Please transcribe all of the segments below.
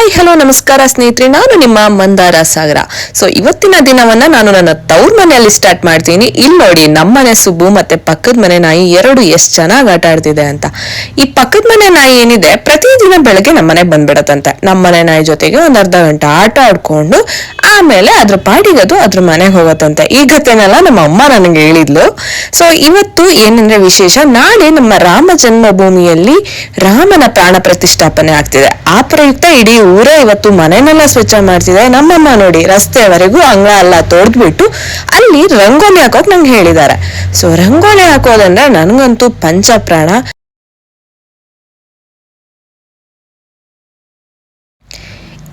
Hi hello ನಮಸ್ಕಾರ ಸ್ನೇಹಿತರೆ, ನಾನು ನಿಮ್ಮ ಮಂದಾರ ಸಾಗರ. ಸೊ ಇವತ್ತಿನ ದಿನವನ್ನ ನಾನು ನನ್ನ ತವ್ರ ಮನೆಯಲ್ಲಿ ಸ್ಟಾರ್ಟ್ ಮಾಡ್ತೀನಿ. ಇಲ್ಲಿ ನೋಡಿ, ನಮ್ಮನೆ ಸುಬ್ಬು ಮತ್ತೆ ಪಕ್ಕದ ಮನೆ ನಾಯಿ ಎರಡು ಎಷ್ಟು ಚೆನ್ನಾಗಿ ಆಟ ಆಡ್ತಿದೆ ಅಂತ. ಈ ಪಕ್ಕದ ಮನೆ ನಾಯಿ ಏನಿದೆ, ಪ್ರತಿದಿನ ಬೆಳಗ್ಗೆ ನಮ್ಮನೆಗೆ ಬಂದ್ಬಿಡತ್ತಂತೆ. ನಮ್ಮನೆ ನಾಯಿ ಜೊತೆಗೆ ಒಂದ್ ಅರ್ಧ ಗಂಟೆ ಆಟ ಆಡ್ಕೊಂಡು ಆಮೇಲೆ ಅದ್ರ ಪಾಡಿಗೆ ಅದು ಅದ್ರ ಮನೆಗೆ ಹೋಗತ್ತಂತೆ. ಈ ಕಥೆನೆಲ್ಲ ನಮ್ಮ ಅಮ್ಮ ನನಗೆ ಹೇಳಿದ್ಲು. ಸೊ ಇವತ್ತು ಏನಂದ್ರೆ ವಿಶೇಷ, ನಾಳೆ ನಮ್ಮ ರಾಮ ಜನ್ಮಭೂಮಿಯಲ್ಲಿ ರಾಮನ ಪ್ರಾಣ ಪ್ರತಿಷ್ಠಾಪನೆ ಆಗ್ತಿದೆ. ಆ ಪ್ರಯುಕ್ತ ಇಡೀ ಊರೇ ಇವತ್ತು ಮನೆನೆಲ್ಲ ಸ್ವಚ್ಛ ಮಾಡ್ತಿದೆ. ನಮ್ಮಮ್ಮ ನೋಡಿ, ರಸ್ತೆವರೆಗೂ ಅಂಗಳ ಎಲ್ಲ ತೊಡ್ದ್ಬಿಟ್ಟು ಅಲ್ಲಿ ರಂಗೋಲಿ ಹಾಕೋಕ್ ನಂಗೆ ಹೇಳಿದ್ದಾರೆ. ಸೊ ರಂಗೋಲಿ ಹಾಕೋದಂದ್ರೆ ನನ್ಗಂತೂ ಪಂಚಪ್ರಾಣ.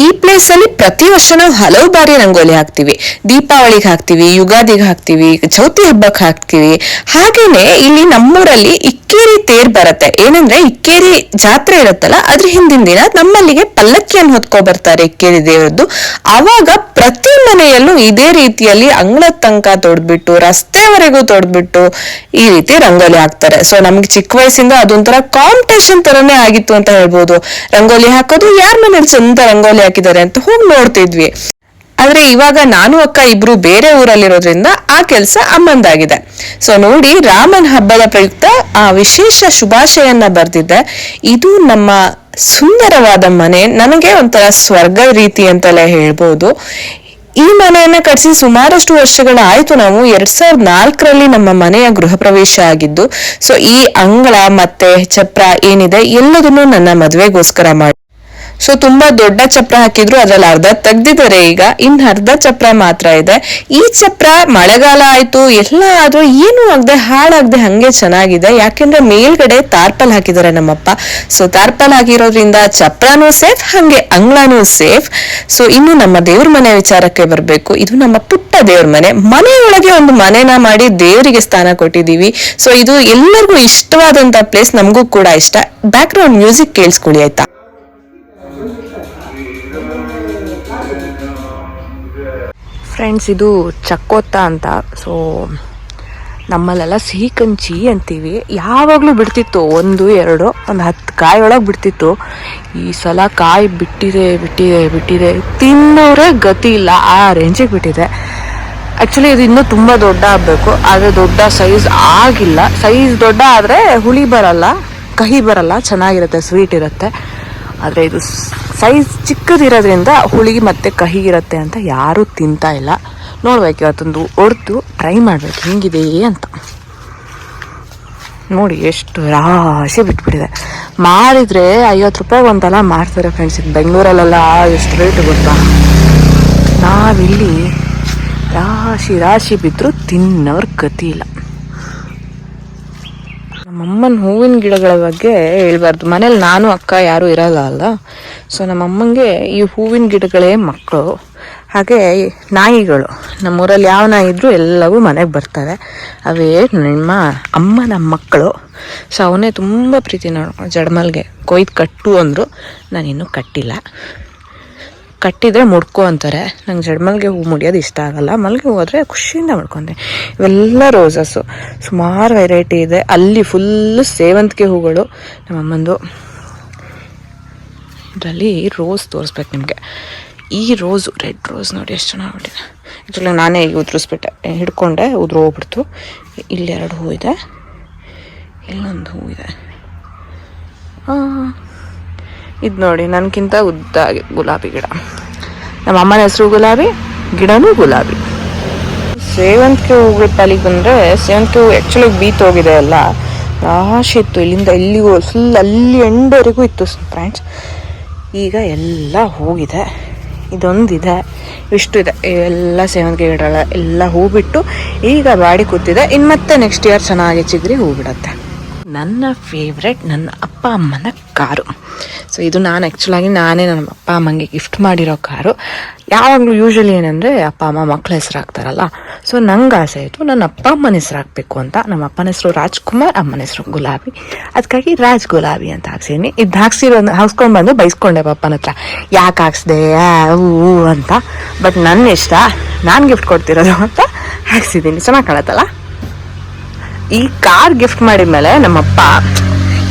ಈ ಪ್ಲೇಸ್ ಅಲ್ಲಿ ಪ್ರತಿ ವರ್ಷ ನಾವು ಹಲವು ಬಾರಿ ರಂಗೋಲಿ ಹಾಕ್ತಿವಿ. ದೀಪಾವಳಿಗೆ ಹಾಕ್ತಿವಿ, ಯುಗಾದಿಗೆ ಹಾಕ್ತಿವಿ, ಚೌತಿ ಹಬ್ಬಕ್ಕೆ ಹಾಕ್ತಿವಿ. ಹಾಗೇನೆ ಇಲ್ಲಿ ನಮ್ಮೂರಲ್ಲಿ ಇಕ್ಕೇರಿ ತೇರ್ ಬರುತ್ತೆ. ಏನಂದ್ರೆ ಇಕ್ಕೇರಿ ಜಾತ್ರೆ ಇರುತ್ತಲ್ಲ, ಅದ್ರ ಹಿಂದಿನ ದಿನ ನಮ್ಮಲ್ಲಿಗೆ ಪಲ್ಲಕ್ಕಿಯನ್ನು ಹೊತ್ಕೊ ಬರ್ತಾರೆ ಇಕ್ಕೇರಿ ದೇವರದ್ದು. ಅವಾಗ ಪ್ರತಿ ಮನೆಯಲ್ಲೂ ಇದೇ ರೀತಿಯಲ್ಲಿ ಅಂಗಳದ ತನಕ ತೊಡ್ಬಿಟ್ಟು ರಸ್ತೆವರೆಗೂ ತೊಡ್ಬಿಟ್ಟು ಈ ರೀತಿ ರಂಗೋಲಿ ಹಾಕ್ತಾರೆ. ಸೊ ನಮ್ಗೆ ಚಿಕ್ಕ ವಯಸ್ಸಿಂದ ಅದೊಂಥರ ಕಾಂಪಿಟೇಷನ್ ತರನೇ ಆಗಿತ್ತು ಅಂತ ಹೇಳ್ಬೋದು. ರಂಗೋಲಿ ಹಾಕೋದು, ಯಾರ ಮನೇಲಿ ಚಂದ ರಂಗೋಲಿ ಹಾಕಿದ್ದಾರೆ ಅಂತ ಹೋಗಿ ನೋಡ್ತಿದ್ವಿ. ಆದ್ರೆ ಇವಾಗ ನಾನು ಅಕ್ಕ ಇಬ್ರು ಬೇರೆ ಊರಲ್ಲಿರೋದ್ರಿಂದ ಆ ಕೆಲಸ ಅಮ್ಮಂದಾಗಿದೆ. ಸೊ ನೋಡಿ, ರಾಮನ್ ಹಬ್ಬದ ಪ್ರಯುಕ್ತ ಆ ವಿಶೇಷ ಶುಭಾಶಯನ್ನ ಬರ್ದಿದ್ದೆ. ಇದು ನಮ್ಮ ಸುಂದರವಾದ ಮನೆ, ನನಗೆ ಒಂಥರ ಸ್ವರ್ಗ ರೀತಿ ಅಂತಲೇ ಹೇಳ್ಬೋದು. ಈ ಮನೆಯನ್ನ ಕಟ್ಸಿ ಸುಮಾರಷ್ಟು ವರ್ಷಗಳಾಯ್ತು. ನಾವು 2004ರಲ್ಲಿ ನಮ್ಮ ಮನೆಯ ಗೃಹ ಪ್ರವೇಶ ಆಗಿದ್ದು. ಸೊ ಈ ಅಂಗಳ ಮತ್ತೆ ಚಪ್ರ ಏನಿದೆ ಎಲ್ಲದನ್ನು ನನ್ನ ಮದ್ವೆಗೋಸ್ಕರ ಮಾಡಿ. ಸೊ ತುಂಬಾ ದೊಡ್ಡ ಚಪ್ರ ಹಾಕಿದ್ರು, ಅದ್ರಲ್ಲಿ ಅರ್ಧ ತೆಗ್ದಿದ್ದಾರೆ. ಈಗ ಇನ್ ಅರ್ಧ ಚಪ್ರ ಮಾತ್ರ ಇದೆ. ಈ ಚಪ್ರ ಮಳೆಗಾಲ ಆಯ್ತು ಎಲ್ಲ ಆದ್ರೂ ಏನು ಆಗದೆ ಹಾಳಾಗದೆ ಹಂಗೆ ಚೆನ್ನಾಗಿದೆ. ಯಾಕೆಂದ್ರೆ ಮೇಲ್ಗಡೆ ತಾರ್ಪಲ್ ಹಾಕಿದ್ದಾರೆ ನಮ್ಮಪ್ಪ. ಸೊ ತಾರ್ಪಲ್ ಹಾಕಿರೋದ್ರಿಂದ ಚಪ್ರನೂ ಸೇಫ್, ಹಂಗೆ ಅಂಗಳನೂ ಸೇಫ್. ಸೊ ಇನ್ನು ನಮ್ಮ ದೇವ್ರ ಮನೆ ವಿಚಾರಕ್ಕೆ ಬರ್ಬೇಕು. ಇದು ನಮ್ಮ ಪುಟ್ಟ ದೇವ್ರ ಮನೆ. ಮನೆಯೊಳಗೆ ಒಂದು ಮನೆನ ಮಾಡಿ ದೇವರಿಗೆ ಸ್ಥಾನ ಕೊಟ್ಟಿದೀವಿ. ಸೊ ಇದು ಎಲ್ಲರಿಗೂ ಇಷ್ಟವಾದಂತ ಪ್ಲೇಸ್, ನಮಗೂ ಕೂಡ ಇಷ್ಟ. ಬ್ಯಾಕ್ ಗ್ರೌಂಡ್ ಮ್ಯೂಸಿಕ್ ಕೇಳಿಸ್ಕೊಳ್ಳಿ ಆಯ್ತಾ. ಫ್ರೆಂಡ್ಸ್, ಇದು ಚಕ್ಕೋತ ಅಂತ. ಸೊ ನಮ್ಮಲ್ಲೆಲ್ಲ ಸಿಹಿ ಕಂಚಿ ಅಂತೀವಿ. ಯಾವಾಗಲೂ ಬಿಡ್ತಿತ್ತು, 1-2 ಒಂದು 10 ಕಾಯಿ ಒಳಗೆ ಬಿಡ್ತಿತ್ತು. ಈ ಸಲ ಕಾಯಿ ಬಿಟ್ಟಿದೆ ತಿನ್ನೋರೇ ಗತಿ ಇಲ್ಲ, ಆ ರೇಂಜಿಗೆ ಬಿಟ್ಟಿದೆ. ಆ್ಯಕ್ಚುಲಿ ಇದು ಇನ್ನೂ ತುಂಬ ದೊಡ್ಡ ಆಗಬೇಕು, ಆದರೆ ದೊಡ್ಡ ಸೈಜ್ ಆಗಿಲ್ಲ. ಸೈಜ್ ದೊಡ್ಡ ಆದರೆ ಹುಳಿ ಬರಲ್ಲ, ಕಹಿ ಬರಲ್ಲ, ಚೆನ್ನಾಗಿರುತ್ತೆ, ಸ್ವೀಟ್ ಇರುತ್ತೆ. ಆದರೆ ಇದು ಸೈಜ್ ಚಿಕ್ಕದಿರೋದ್ರಿಂದ ಹುಳಿ ಮತ್ತು ಕಹಿ ಇರುತ್ತೆ ಅಂತ ಯಾರೂ ತಿಂತಾ ಇಲ್ಲ. ನೋಡ್ಬೇಕು, ಇವತ್ತೊಂದು ಹೊಡೆದು ಟ್ರೈ ಮಾಡಬೇಕು ಹೆಂಗಿದೆ ಅಂತ. ನೋಡಿ ಎಷ್ಟು ರಾಶಿ ಬಿಟ್ಬಿಟ್ಟಿದೆ. ಮಾರಿದರೆ 50 ರೂಪಾಯಿ ಒಂದಲ್ಲ ಮಾರ್ತಾರೆ ಫ್ರೆಂಡ್ಸ್. ಇದು ಬೆಂಗಳೂರಲ್ಲೆಲ್ಲ ಎಷ್ಟು ರೇಟ್ ಗೊತ್ತಾ. ನಾವಿಲ್ಲಿ ರಾಶಿ ಬಿದ್ದರೂ ತಿನ್ನೋರ ಗತಿ ಇಲ್ಲ. ನಮ್ಮಮ್ಮನ ಹೂವಿನ ಗಿಡಗಳ ಬಗ್ಗೆ ಹೇಳ್ಬಾರ್ದು. ಮನೇಲಿ ನಾನು ಅಕ್ಕ ಯಾರೂ ಇರಲ್ಲ ಅಲ್ಲ. ಸೊ ನಮ್ಮಮ್ಮಂಗೆ ಈ ಹೂವಿನ ಗಿಡಗಳೇ ಮಕ್ಕಳು. ಹಾಗೆ ನಾಯಿಗಳು, ನಮ್ಮೂರಲ್ಲಿ ಯಾವ ನಾಯಿ ಇದ್ರೂ ಎಲ್ಲವೂ ಮನೆಗೆ ಬರ್ತವೆ. ಅವೇ ನಿಮ್ಮ ಅಮ್ಮನ ಮಕ್ಕಳು. ಸೊ ಅವನೇ ತುಂಬ ಪ್ರೀತಿ. ನೋಡು, ಜಡ್ಮಲ್ಗೆ ಕೊಯ್ದು ಕಟ್ಟು ಅಂದರು, ನಾನಿನ್ನೂ ಕಟ್ಟಿಲ್ಲ. ಕಟ್ಟಿದರೆ ಮುಡ್ಕೊ ಅಂತಾರೆ. ನಂಗೆ ಜಡ್ಮಲ್ಗೆ ಹೂ ಮುಡಿಯೋದು ಇಷ್ಟ ಆಗಲ್ಲ. ಮಲ್ಗೆ ಹೂ ಆದರೆ ಖುಷಿಯಿಂದ ಮುಡ್ಕೊಂಡೆ. ಇವೆಲ್ಲ ರೋಸಸ್ಸು, ಸುಮಾರು ವೆರೈಟಿ ಇದೆ. ಅಲ್ಲಿ ಫುಲ್ಲು ಸೇವಂತಿಗೆ ಹೂಗಳು ನಮ್ಮಮ್ಮಂದು. ಇದರಲ್ಲಿ ರೋಸ್ ತೋರಿಸ್ಬೇಕು ನಿಮಗೆ. ಈ ರೋಸು, ರೆಡ್ ರೋಸ್ ನೋಡಿ ಎಷ್ಟು ಚೆನ್ನಾಗಿಬಿಟ್ಟಿದೆ. ಆ್ಯಕ್ಚುಲಿ ನಾನೇ ಈಗ ಉದುರಿಸ್ಬಿಟ್ಟೆ, ಹಿಡ್ಕೊಂಡೆ, ಉದುರು ಹೋಗ್ಬಿಡ್ತು. ಇಲ್ಲಿ 2 ಹೂ ಇದೆ, ಇಲ್ಲೊಂದು ಹೂ ಇದೆ. ಇದು ನೋಡಿ, ನನಗಿಂತ ಉದ್ದ ಗುಲಾಬಿ ಗಿಡ. ನಮ್ಮ ಅಮ್ಮನ ಹೆಸರು ಗುಲಾಬಿ, ಗಿಡನೂ ಗುಲಾಬಿ. ಸೇವಂತಿಗೆ ಹೂಗಳ ಪಾಲಿಗೆ ಬಂದರೆ, ಸೇವಂತಿಗೆ ಹೂ ಆ್ಯಕ್ಚುಲಿ ಬೀತೋಗಿದೆ ಎಲ್ಲ, ರಾಶಿ ಇತ್ತು. ಇಲ್ಲಿಂದ ಇಲ್ಲಿಗೂ ಫುಲ್ ಅಲ್ಲಿ ಎಂಡವರೆಗೂ ಇತ್ತು ಫ್ರೆಂಡ್ಸ್. ಈಗ ಎಲ್ಲ ಹೋಗಿದೆ. ಇದೊಂದಿದೆ, ಇಷ್ಟು ಇದೆ. ಎಲ್ಲ ಸೇವಂತಿಗೆ ಗಿಡ ಎಲ್ಲ ಹೂ ಬಿಟ್ಟು ಈಗ ಬಾಡಿ ಕೂತಿದೆ. ಇನ್ನು ಮತ್ತೆ ನೆಕ್ಸ್ಟ್ ಇಯರ್ ಚೆನ್ನಾಗಿ ಚಿಗುರಿ ಹೂ ಬಿಡುತ್ತೆ. ನನ್ನ ಫೇವ್ರೆಟ್ ನನ್ನ ಅಪ್ಪ ಅಮ್ಮನ ಕಾರು. ಸೊ ಇದು ನಾನು ಆ್ಯಕ್ಚುಲಾಗಿ ನಾನೇ ನಮ್ಮ ಅಪ್ಪ ಅಮ್ಮಂಗೆ ಗಿಫ್ಟ್ ಮಾಡಿರೋ ಕಾರು. ಯಾವಾಗಲೂ ಯೂಶ್ವಲಿ ಏನಂದರೆ ಅಪ್ಪ ಅಮ್ಮ ಮಕ್ಳ ಹೆಸರು ಹಾಕ್ತಾರಲ್ಲ. ಸೊ ನಂಗೆ ಆಸೆ ಆಯಿತು ನನ್ನ ಅಪ್ಪ ಅಮ್ಮನ ಹೆಸರು ಹಾಕಬೇಕು ಅಂತ. ನಮ್ಮ ಅಪ್ಪನ ಹೆಸರು ರಾಜ್ಕುಮಾರ್, ಅಮ್ಮನ ಹೆಸರು ಗುಲಾಬಿ. ಅದಕ್ಕಾಗಿ ರಾಜ್ ಗುಲಾಬಿ ಅಂತ ಹಾಕ್ಸಿದ್ದೀನಿ. ಇದು ಹಾಕ್ಸ್ಕೊಂಡ್ಬಂದು ಬೈಸ್ಕೊಂಡೆ ಪಪ್ಪನ ಹತ್ರ, ಯಾಕೆ ಹಾಕ್ಸಿದೆ ಹೂ ಅಂತ. ಬಟ್ ನನ್ನ ಇಷ್ಟ, ನಾನು ಗಿಫ್ಟ್ ಕೊಡ್ತಿರೋದು ಅಂತ ಹಾಕ್ಸಿದ್ದೀನಿ. ಚೆನ್ನಾಗಿ ಕಾಣತ್ತಲ್ಲ. ಈ ಕಾರ್ ಗಿಫ್ಟ್ ಮಾಡಿದ್ಮೇಲೆ ನಮ್ಮಪ್ಪ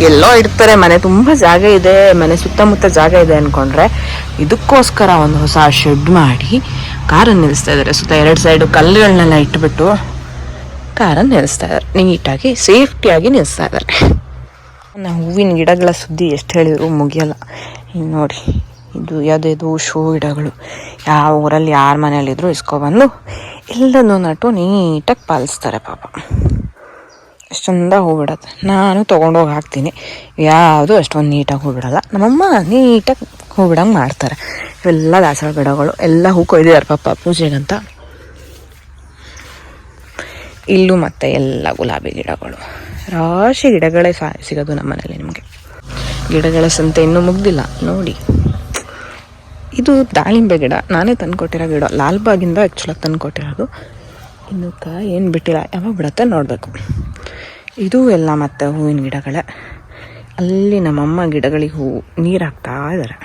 ಎಲ್ಲೋ ಇಡ್ತಾರೆ, ಮನೆ ತುಂಬ ಜಾಗ ಇದೆ, ಮನೆ ಸುತ್ತಮುತ್ತ ಜಾಗ ಇದೆ ಅಂದ್ಕೊಂಡ್ರೆ ಇದಕ್ಕೋಸ್ಕರ ಒಂದು ಹೊಸ ಶೆಡ್ ಮಾಡಿ ಕಾರನ್ನು ನಿಲ್ಲಿಸ್ತಾ ಇದ್ದಾರೆ. ಸುತ್ತ 2 ಸೈಡು ಕಲ್ಲುಗಳನ್ನೆಲ್ಲ ಇಟ್ಬಿಟ್ಟು ಕಾರನ್ನು ನಿಲ್ಲಿಸ್ತಾ ಇದ್ದಾರೆ, ನೀಟಾಗಿ ಸೇಫ್ಟಿಯಾಗಿ ನಿಲ್ಲಿಸ್ತಾ ಇದ್ದಾರೆ. ನಾವು ಹೂವಿನ ಗಿಡಗಳ ಸುದ್ದಿ ಎಷ್ಟು ಹೇಳಿದ್ರು ಮುಗಿಯಲ್ಲ. ಇನ್ನು ನೋಡಿ, ಇದು ಯಾವುದೇದು ಶೋ ಗಿಡಗಳು, ಯಾವ ಊರಲ್ಲಿ ಯಾರ ಮನೆಯಲ್ಲಿದ್ದರೂ ಇಸ್ಕೊಬಂದು ಎಲ್ಲನೂ ನಟು ನೀಟಾಗಿ ಪಾಲಿಸ್ತಾರೆ ಪಾಪ. ಎಷ್ಟು ಚಂದ ಹೂ ಬಿಡತ್ತೆ. ನಾನು ತೊಗೊಂಡೋಗಿ ಹಾಕ್ತೀನಿ, ಯಾವುದು ಅಷ್ಟೊಂದು ನೀಟಾಗಿ ಹೂ ಬಿಡಲ್ಲ. ನಮ್ಮಮ್ಮ ನೀಟಾಗಿ ಹೂ ಬಿಡಂಗೆ ಮಾಡ್ತಾರೆ. ಇವೆಲ್ಲ ದಾಸವಾಳ ಗಿಡಗಳು, ಎಲ್ಲ ಹೂ ಕೊಯ್ದಿದ್ದಾರೆ ಪಾಪ ಪೂಜೆಗಂತ. ಇಲ್ಲೂ ಮತ್ತೆ ಎಲ್ಲ ಗುಲಾಬಿ ಗಿಡಗಳು, ರಾಶಿ ಗಿಡಗಳೇ ಸಿಗೋದು ನಮ್ಮ ಮನೇಲಿ. ನಿಮಗೆ ಗಿಡಗಳ ಸಂತೆ ಇನ್ನೂ ಮುಗ್ದಿಲ್ಲ ನೋಡಿ. ಇದು ದಾಳಿಂಬೆ ಗಿಡ, ನಾನೇ ತಂದುಕೊಟ್ಟಿರೋ ಗಿಡ, ಲಾಲ್ಬಾಗಿಂದ ಆ್ಯಕ್ಚುಲಾಗಿ ತಂದುಕೊಟ್ಟಿರೋದು. ಇನ್ನು ಕಾಯಿ ಏನು ಬಿಟ್ಟಿಲ್ಲ, ಯಾವಾಗ ಬಿಡತ್ತೆ ನೋಡಬೇಕು. ಇದು ಎಲ್ಲ ಮತ್ತು ಹೂವಿನ ಗಿಡಗಳೇ. ಅಲ್ಲಿ ನಮ್ಮಮ್ಮ ಗಿಡಗಳಿಗೆ ನೀರು ಹಾಕ್ತಾ ಇದ್ದಾರೆ,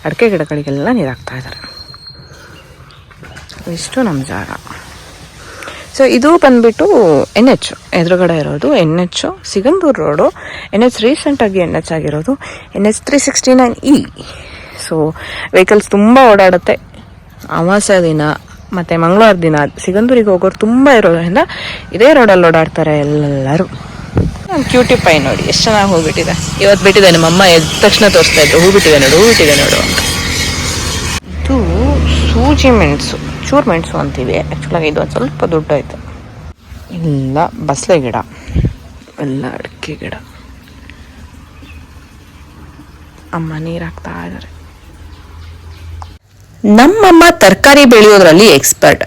ಅಡಿಕೆ ಗಿಡಗಳಿಗೆಲ್ಲ ನೀರು ಹಾಕ್ತಾ ಇದ್ದಾರೆ. ಇಷ್ಟು ನಮ್ಮ ಜಾಗ. ಸೊ ಇದು ಬಂದುಬಿಟ್ಟು NH ಎದುರುಗಡೆ ಇರೋದು. NH Sigandur road. NH ರೀಸೆಂಟಾಗಿ NH ಆಗಿರೋದು NH 369E. ಸೊ ವೆಹಿಕಲ್ಸ್ ತುಂಬ ಓಡಾಡುತ್ತೆ. ಅಮಾವಾಸ್ಯ ದಿನ ಮತ್ತು ಮಂಗಳವಾರ ದಿನ ಸಿಗಂದೂರಿಗೆ ಹೋಗೋರು ತುಂಬ ಇರೋದ್ರಿಂದ ಇದೇ ರೋಡಲ್ಲಿ ಓಡಾಡ್ತಾರೆ ಎಲ್ಲರೂ. ಕ್ಯೂಟಿ ಪೈ ನೋಡಿ ಎಷ್ಟು ಚೆನ್ನಾಗಿ ಹೋಗ್ಬಿಟ್ಟಿದೆ. ಇವತ್ತು ಬಿಟ್ಟಿದೆ, ನಮ್ಮಮ್ಮ ಎದ್ದ ತಕ್ಷಣ ತೋರಿಸ್ತಾ ಇದ್ರು, ಹೂ ಬಿಟ್ಟಿದೆ ನೋಡು, ಹೂ ಬಿಟ್ಟಿದೆ ನೋಡು ಅಂತ. ಇದು ಸೂಜಿ ಮೆಣಸು, ಚೂರು ಮೆಣಸು ಅಂತೀವಿ. ಆ್ಯಕ್ಚುಲಾಗಿ ಇದು ಒಂದು ಸ್ವಲ್ಪ ದೊಡ್ಡಾಯಿತು. ಎಲ್ಲ ಬಸಳೆ ಗಿಡ, ಎಲ್ಲ ಅಡಿಕೆ ಗಿಡ. ಅಮ್ಮ ನೀರು ಹಾಕ್ತಾ ಇದ್ದಾರೆ. ನಮ್ಮಮ್ಮ ತರಕಾರಿ ಬೆಳೆಯೋದ್ರಲ್ಲಿ ಎಕ್ಸ್ಪರ್ಟ್.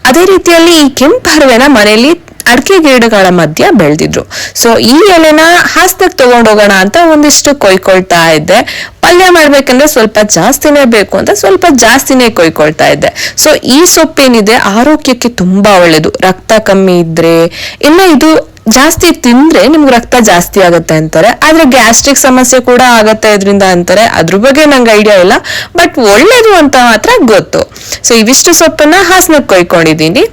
ಅದೇ ರೀತಿಯಲ್ಲಿ ಈ ಕೆಂಪು ಹರವೆನ ಮನೆಯಲ್ಲಿ ಅಡಿಕೆ ಗಿಡಗಳ ಮಧ್ಯ ಬೆಳೆದಿದ್ರು. ಸೊ ಈ ಎಲೆನ ಹಾಸ್ದಾಗ ತಗೊಂಡೋಗೋಣ ಅಂತ ಒಂದಿಷ್ಟು ಕೊಯ್ಕೊಳ್ತಾ ಇದ್ದೆ. ಪಲ್ಯ ಮಾಡ್ಬೇಕಂದ್ರೆ ಸ್ವಲ್ಪ ಜಾಸ್ತಿನೇ ಬೇಕು ಅಂತ ಸ್ವಲ್ಪ ಜಾಸ್ತಿನೇ ಕೊಯ್ಕೊಳ್ತಾ ಇದ್ದೆ. ಸೊ ಈ ಸೊಪ್ಪೇನಿದೆ ಆರೋಗ್ಯಕ್ಕೆ ತುಂಬಾ ಒಳ್ಳೇದು. ರಕ್ತ ಕಮ್ಮಿ ಇದ್ರೆ ಇಲ್ಲ ಇದು ಜಾಸ್ತಿ ತಿಂದ್ರೆ ನಿಮ್ಗೆ ರಕ್ತ ಜಾಸ್ತಿ ಆಗತ್ತೆ ಅಂತಾರೆ. ಆದ್ರೆ ಗ್ಯಾಸ್ಟ್ರಿಕ್ ಸಮಸ್ಯೆ ಕೂಡ ಆಗತ್ತೆ ಇದರಿಂದ ಅಂತಾರೆ. ಅದ್ರ ಬಗ್ಗೆ ನಂಗೆ ಐಡಿಯಾ ಇಲ್ಲ, ಬಟ್ ಒಳ್ಳೇದು ಅಂತ ಮಾತ್ರ ಗೊತ್ತು. ಸೊ ಇವಿಷ್ಟು ಸೊಪ್ಪನ್ನ ಹಾಸನಕ್ಕೆ ಕೊಯ್ಕೊಂಡಿದ್ದೀನಿ.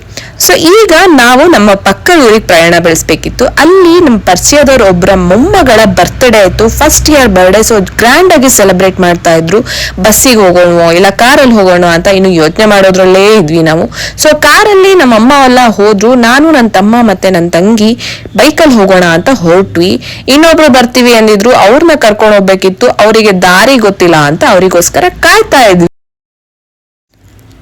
ಸೊ ಈಗ ನಾವು ನಮ್ಮ ಪಕ್ಕದ ಊರಿಗೆ ಪ್ರಯಾಣ ಬೆಳೆಸ್ಬೇಕಿತ್ತು. ಅಲ್ಲಿ ನಮ್ಮ ಪರಿಚಯದವ್ರ ಒಬ್ಬರ ಮೊಮ್ಮಗಳ ಬರ್ತ್ಡೇ ಆಯ್ತು, first year birthday. So grand ಆಗಿ ಸೆಲೆಬ್ರೇಟ್ ಮಾಡ್ತಾ ಇದ್ರು. ಬಸ್ಸಿಗೆ ಹೋಗೋಣ ಇಲ್ಲ ಕಾರಲ್ಲಿ ಹೋಗೋಣ ಅಂತ ಇನ್ನು ಯೋಚನೆ ಮಾಡೋದ್ರಲ್ಲೇ ಇದ್ವಿ ನಾವು. ಸೊ ಕಾರಲ್ಲಿ ನಮ್ಮ ಅಮ್ಮ ಎಲ್ಲ ಹೋದ್ರು, ನಾನು ನನ್ನ ತಮ್ಮ ಮತ್ತೆ ನನ್ನ ತಂಗಿ ಬೈಕಲ್ಲಿ ಹೋಗೋಣ ಅಂತ ಹೊರಟ್ವಿ. ಇನ್ನೊಬ್ರು ಬರ್ತೀವಿ ಅಂದಿದ್ರು, ಅವ್ರನ್ನ ಕರ್ಕೊಂಡು ಹೋಗ್ಬೇಕಿತ್ತು. ಅವರಿಗೆ ದಾರಿ ಗೊತ್ತಿಲ್ಲ ಅಂತ ಅವರಿಗೋಸ್ಕರ ಕಾಯ್ತಾ ಇದ್ವಿ.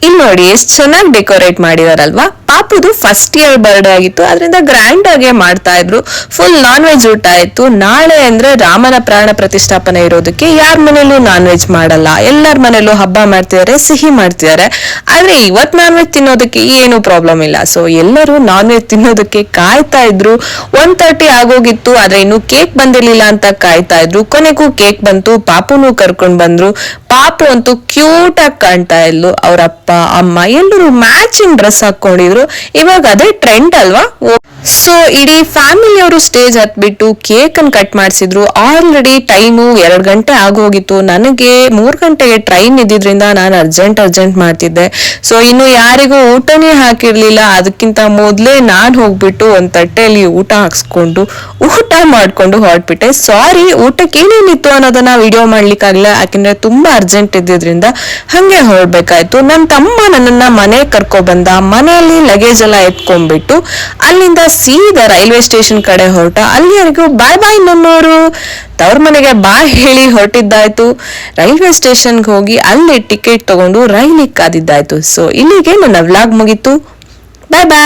ಇಲ್ಲಿ ನೋಡಿ ಎಷ್ಟು ಚೆನ್ನಾಗಿ ಡೆಕೋರೇಟ್ ಮಾಡಿದಾರಲ್ವಾ. ಪಾಪುದು ಫಸ್ಟ್ ಇಯರ್ ಬರ್ಡೇ ಆಗಿತ್ತು, ಅದರಿಂದ ಗ್ರ್ಯಾಂಡ್ ಆಗಿ ಮಾಡ್ತಾ ಇದ್ರು. ಫುಲ್ ನಾನ್ ವೆಜ್ ಊಟ ಆಯ್ತು. ನಾಳೆ ಅಂದ್ರೆ ರಾಮನ ಪ್ರಾಣ ಪ್ರತಿಷ್ಠಾಪನೆ ಇರೋದಕ್ಕೆ ಯಾರ ಮನೇಲೂ ನಾನ್ ವೆಜ್ ಮಾಡಲ್ಲ, ಎಲ್ಲರ ಮನೇಲೂ ಹಬ್ಬ ಮಾಡ್ತಿದ್ದಾರೆ, ಸಿಹಿ ಮಾಡ್ತಿದ್ದಾರೆ. ಆದ್ರೆ ಇವತ್ ನಾನ್ ವೆಜ್ ತಿನ್ನೋದಕ್ಕೆ ಏನು ಪ್ರಾಬ್ಲಮ್ ಇಲ್ಲ. ಸೊ ಎಲ್ಲರೂ ನಾನ್ ವೆಜ್ ತಿನ್ನೋದಕ್ಕೆ ಕಾಯ್ತಾ ಇದ್ರು. 1:30 ಆಗೋಗಿತ್ತು, ಆದ್ರೆ ಇನ್ನು ಕೇಕ್ ಬಂದಿರ್ಲಿಲ್ಲ ಅಂತ ಕಾಯ್ತಾ ಇದ್ರು. ಕೊನೆಗೂ ಕೇಕ್ ಬಂತು, ಪಾಪುನು ಕರ್ಕೊಂಡ್ ಬಂದ್ರು. ಪಾಪು ಅಂತೂ ಕ್ಯೂಟ್ ಆಗಿ ಕಾಣ್ತಾ ಇದ್ಲು. ಅವ್ರ ಅಪ್ಪ ಅಮ್ಮ ಎಲ್ಲರೂ ಮ್ಯಾಚಿಂಗ್ ಡ್ರೆಸ್ ಹಾಕೊಂಡಿದ್ರು. ಇವಾಗ ಅದೇ ಟ್ರೆಂಡ್ ಅಲ್ವಾ. ಸೊ ಇಡೀ ಫ್ಯಾಮಿಲಿಯವರು ಸ್ಟೇಜ್ ಹತ್ಬಿಟ್ಟು ಕೇಕ್ ಅನ್ನು ಕಟ್ ಮಾಡಿಸಿದ್ರು. ಆಲ್ರೆಡಿ ಟೈಮು 2 ಗಂಟೆ ಆಗೋಗಿತ್ತು. ನನಗೆ 3 ಗಂಟೆಗೆ ಟ್ರೈನ್ ಇದ್ದಿದ್ರಿಂದ ನಾನು ಅರ್ಜೆಂಟ್ ಮಾಡ್ತಿದ್ದೆ. ಸೊ ಇನ್ನು ಯಾರಿಗೂ ಊಟನೇ ಹಾಕಿರ್ಲಿಲ್ಲ. ಅದಕ್ಕಿಂತ ಮೊದ್ಲೇ ನಾನು ಹೋಗ್ಬಿಟ್ಟು ಒಂದ್ ತಟ್ಟೆಯಲ್ಲಿ ಊಟ ಹಾಕ್ಸ್ಕೊಂಡು ಊಟ ಮಾಡ್ಕೊಂಡು ಹೊರಟ್ಬಿಟ್ಟೆ. ಸಾರಿ, ಊಟಕ್ಕೆ ಏನೇನಿತ್ತು ಅನ್ನೋದನ್ನ ವಿಡಿಯೋ ಮಾಡ್ಲಿಕ್ಕಾಗಲ್ಲ, ಯಾಕಂದ್ರೆ ತುಂಬಾ ಅರ್ಜೆಂಟ್ ಇದ್ದಿದ್ರಿಂದ ಹಂಗೆ ಹೊರಡ್ಬೇಕಾಯ್ತು. ನನ್ನ ತಮ್ಮ ನನ್ನನ್ನ ಮನೆ ಕರ್ಕೊ ಬಂದ. ಮನೆಯಲ್ಲಿ ಲಗೇಜ್ ಎಲ್ಲ ಎತ್ಕೊಂಡ್ಬಿಟ್ಟು ಅಲ್ಲಿಂದ ಸೀದಾ ರೈಲ್ವೆ ಸ್ಟೇಷನ್ ಕಡೆ ಹೊರಟ. ಅಲ್ಲಿವರೆಗೂ ಬಾಯ್ ನನ್ನೋರು ತವ್ರ ಮನೆಗೆ ಬಾಯ್ ಹೇಳಿ ಹೊರಟಿದ್ದಾಯ್ತು. ರೈಲ್ವೆ ಸ್ಟೇಷನ್ಗೆ ಹೋಗಿ ಅಲ್ಲಿ ಟಿಕೆಟ್ ತಗೊಂಡು ರೈಲಿಗೆ ಕಾದಿದ್ದಾಯ್ತು. ಸೊ ಇಲ್ಲಿಗೆ ನನ್ನ ವ್ಲಾಗ್ ಮುಗೀತು. ಬಾಯ್.